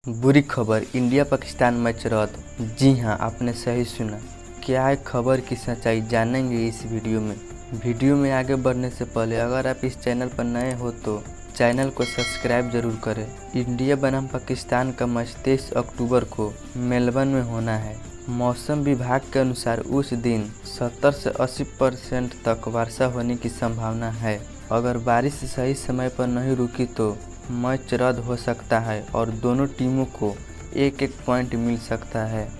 बुरी खबर, India Pakistan match रद्द। जी हां, आपने सही सुना। क्या है खबर की सच्चाई, जानेंगे इस वीडियो में। वीडियो में आगे बढ़ने से पहले अगर आप इस चैनल पर नए हो तो चैनल को सब्सक्राइब जरूर करें। इंडिया बनाम पाकिस्तान का मैच 23 अक्टूबर को मेलबर्न में होना है। मौसम विभाग के अनुसार उस दिन 70 से 80% तक वर्षा होने की संभावना है। अगर बारिश सही समय पर नहीं रुकी तो मैच रद्द हो सकता है और दोनों टीमों को एक-एक पॉइंट मिल सकता है।